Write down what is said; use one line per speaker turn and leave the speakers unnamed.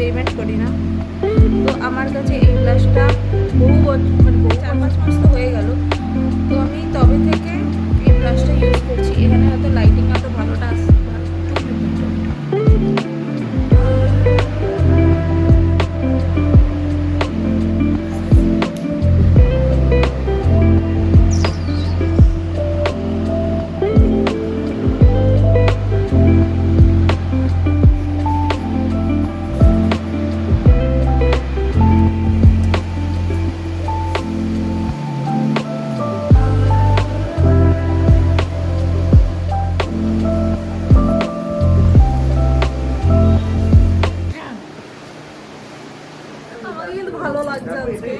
Payment করি না। তো আমার কাছে এই ব্লাশটা বহু মানে বহু 4-5 মাস তো হয়ে গেল। তো আমি তবে থেকে এই ব্লাশটা ইউজ করছি। এখানে হয়তো লাইটিং অত ভালোটা আসছে ভালো লাগছে আজকে।